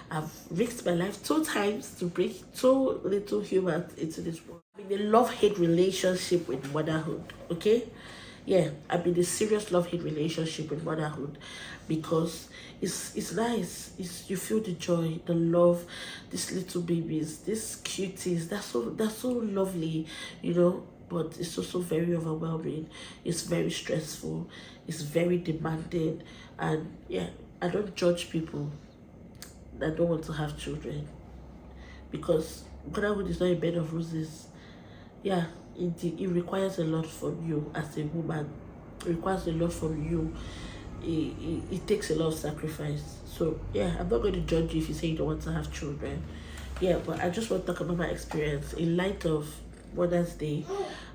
I've risked my life 2 times to bring 2 little humans into this world. I'm in a love-hate relationship with motherhood, okay? Yeah, I'm in a serious love-hate relationship with motherhood because it's nice. You feel the joy, the love, these little babies, these cuties. That's so lovely, you know. But it's also very overwhelming. It's very stressful. It's very demanding, and yeah, I don't judge people that don't want to have children because motherhood is not a bed of roses. Yeah, it requires a lot from you as a woman. It requires a lot from you. It takes a lot of sacrifice. So yeah, I'm not going to judge you if you say you don't want to have children. Yeah, but I just want to talk about my experience in light of Mother's Day.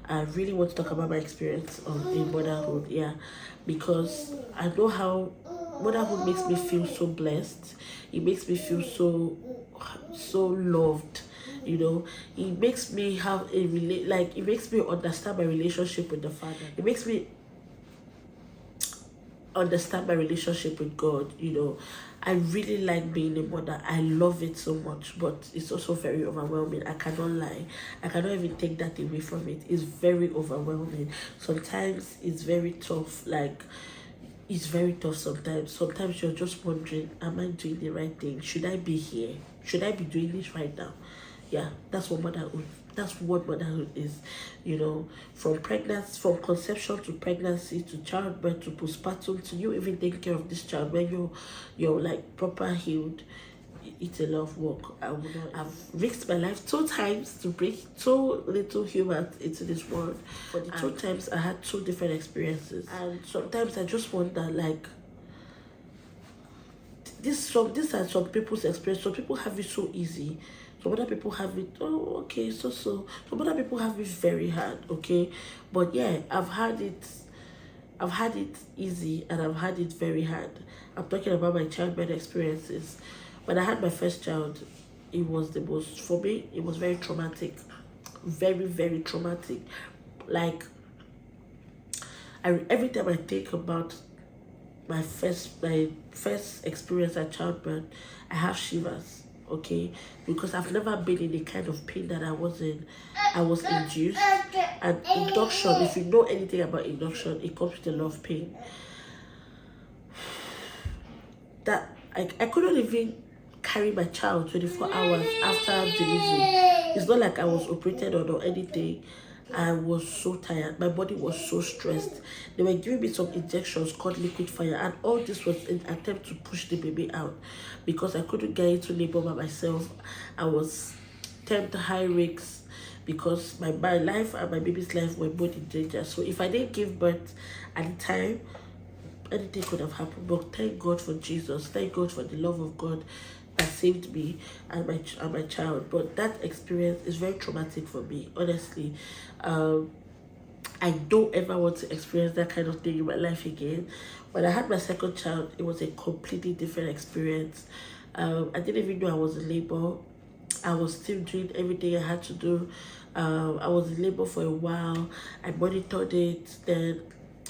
I really want to talk about my experience in motherhood. Yeah, because I know how motherhood makes me feel so blessed. It makes me feel so loved. You know, it makes me have it makes me understand my relationship with the Father. It makes me understand my relationship with God. You know, I really like being a mother. I love it so much, but it's also very overwhelming. I cannot lie. I cannot even take that away from it. It's very overwhelming. Sometimes it's very tough. Like, it's very tough sometimes. Sometimes you're just wondering, am I doing the right thing? Should I be here? Should I be doing this right now? Yeah, that's what motherhood is. You know, from pregnancy, from conception to pregnancy to childbirth to postpartum to you even taking care of this child when you're like proper healed. It's a lot of work. I've risked my life 2 times to bring 2 little humans into this world. For the 2 times, I had 2 different experiences, and sometimes I just wonder, like, these are some people's experience. Some people have it so easy. Some other people have it, oh, okay, so. Some other people have it very hard, okay? But yeah, I've had it easy and I've had it very hard. I'm talking about my childbirth experiences. When I had my first child, it was the most, for me, it was very traumatic. Very, very traumatic. Like, every time I think about my first experience at childbirth, I have shivers, okay? Because I've never been in the kind of pain that I was in. I was induced, and induction, if you know anything about induction, it comes with a lot of pain. That I couldn't even carry my child 24 hours after delivery. It's not like I was operated on or anything. I was so tired. My body was so stressed. They were giving me some injections called liquid fire, and all this was in an attempt to push the baby out because I couldn't get into labor by myself. I was termed high risk because my life and my baby's life were both in danger. So if I didn't give birth at the time, anything could have happened. But thank God for Jesus. Thank God for the love of God that saved me and my child. But that experience is very traumatic for me, honestly. I don't ever want to experience that kind of thing in my life again. When I had my second child, it was a completely different experience. I didn't even know I was in labor. I was still doing everything I had to do. I was in labor for a while. I monitored it. Then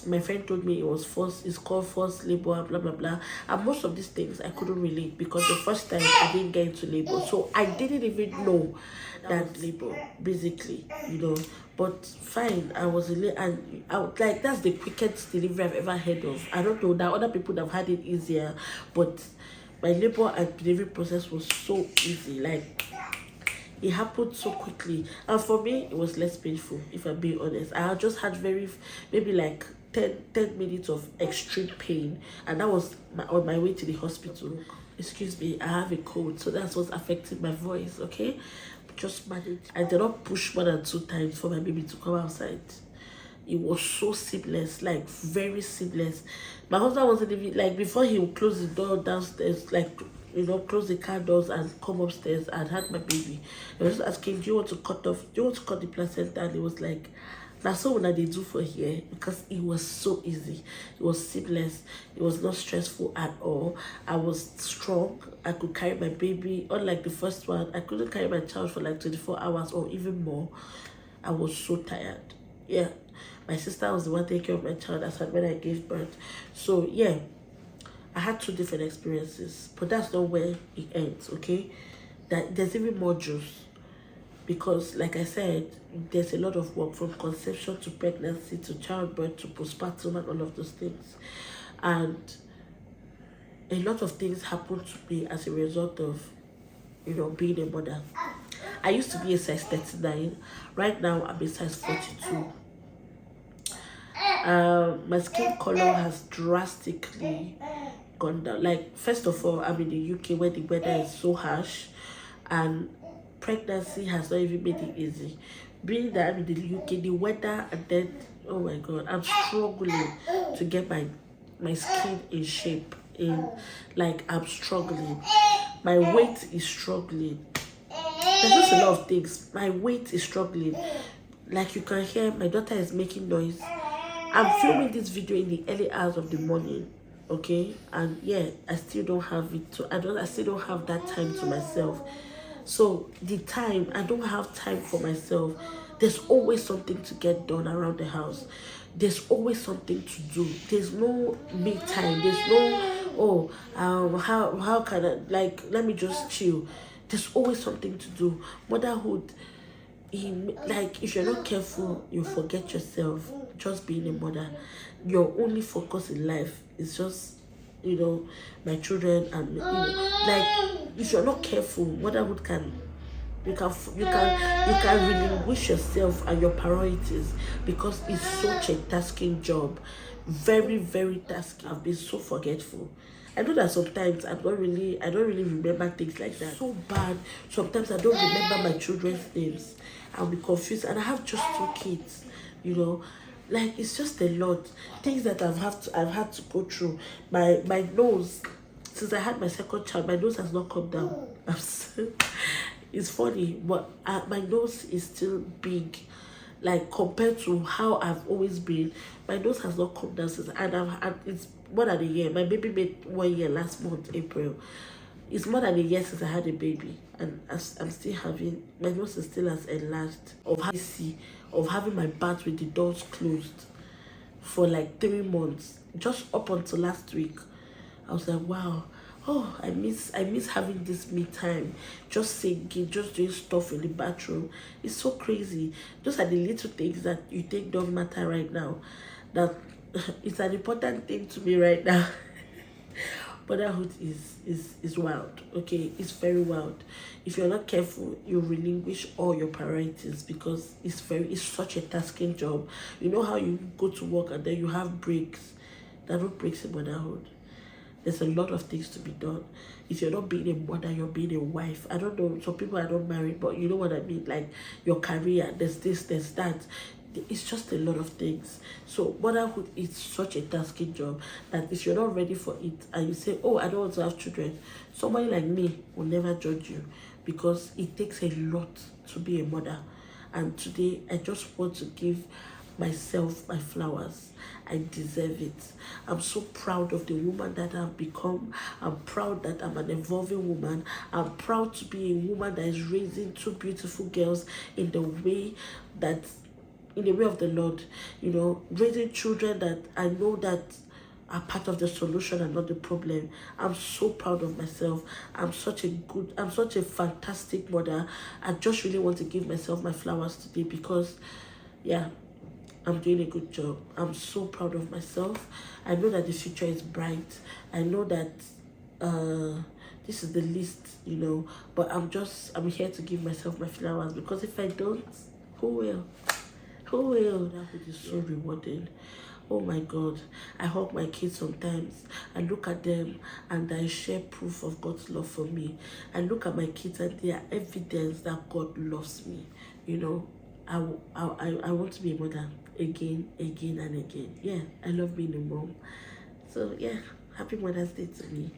my friend told me it's called forced labor, blah blah blah. And most of these things I couldn't relate because the first time I didn't get into labor, so I didn't even know that labor, basically, you know. But fine, I was in labor, and like, that's the quickest delivery I've ever heard of. I don't know that other people would have had it easier, but my labor and delivery process was so easy. Like, it happened so quickly, and for me it was less painful, if I'm being honest. I just had maybe like 10 minutes of extreme pain, and that was on my way to the hospital. Excuse me, I have a cold, so that's what's affecting my voice, okay? Just manage. I did not push more than 2 times for my baby to come outside. It was so seamless, like very seamless. My husband wasn't even, like, before he would close the door downstairs, like, you know, close the car doors and come upstairs and had my baby. I was just asking, do you want to cut the placenta? And it was like, that's all that they do for here, because it was so easy. It was seamless. It was not stressful at all. I was strong. I could carry my baby. Unlike the first one, I couldn't carry my child for like 24 hours or even more. I was so tired. Yeah. My sister was the one taking care of my child as when I gave birth. So yeah, I had two different experiences, but that's not where it ends, okay? That there's even more juice because, like I said, there's a lot of work from conception to pregnancy to childbirth to postpartum and all of those things. And a lot of things happen to me as a result of, being a mother. I used to be a size 39. Right now, I'm a size 42. My skin color has drastically gone down. Like, first of all, I'm in the UK where the weather is so harsh, and pregnancy has not even made it easy. Being that I'm in the UK, the weather, and then, oh my God, I'm struggling to get my skin in shape. I'm struggling. My weight is struggling. There's just a lot of things. My weight is struggling. Like you can hear, my daughter is making noise. I'm filming this video in the early hours of the morning, okay? And yeah, I still don't have it. I still don't have that time to myself. So the time, I don't have time for myself. There's always something to get done around the house. There's always something to do. There's no me time. There's no, how can I, like, let me just chill. There's always something to do. Motherhood, like, if you're not careful, you forget yourself. Just being a mother, your only focus in life is just, my children, and like, if you're not careful, motherhood can, you can relinquish yourself and your priorities, because it's such a tasking job, very, very tasking. I've been so forgetful. I know that sometimes I don't really remember things like that. So bad. Sometimes I don't remember my children's names. I'll be confused, and I have just two kids, like, it's just a lot things that I've had to go through. My nose, since I had my second child, my nose has not come down. It's funny, but my nose is still big, like, compared to how I've always been. My nose has not come down since, and it's more than a year. My baby made 1 year last month, April. It's more than a year since I had a baby, and I'm still having, my nose is still as enlarged of having my bath with the doors closed for like 3 months, just up until last week. I was like, wow, oh, I miss having this me time, just singing, just doing stuff in the bathroom. It's so crazy. Those are the little things that you think don't matter right now, that it's an important thing to me right now. Motherhood is wild, okay? It's very wild. If you're not careful, you relinquish all your priorities, because it's such a tasking job. You know how you go to work and then you have breaks? There are no breaks in motherhood. There's a lot of things to be done. If you're not being a mother, you're being a wife. I don't know, some people are not married, but you know what I mean? Like, your career, there's this, there's that. It's just a lot of things. So motherhood is such a tasking job that if you're not ready for it and you say, oh, I don't want to have children, somebody like me will never judge you, because it takes a lot to be a mother. And today I just want to give myself my flowers. I deserve it. I'm so proud of the woman that I've become. I'm proud that I'm an evolving woman. I'm proud to be a woman that is raising two beautiful girls in the way of the Lord, raising children that I know that are part of the solution and not the problem. I'm so proud of myself. I'm such a fantastic mother. I just really want to give myself my flowers today, because yeah, I'm doing a good job. I'm so proud of myself. I know that the future is bright. I know that this is the least, but I'm here to give myself my flowers, because if I don't, who will? Who will? That is so rewarding. Oh my God. I hug my kids sometimes. I look at them and I share proof of God's love for me. I look at my kids and they are evidence that God loves me. I want to be a mother again and again. Yeah, I love being a mom. So yeah, happy Mother's Day to me.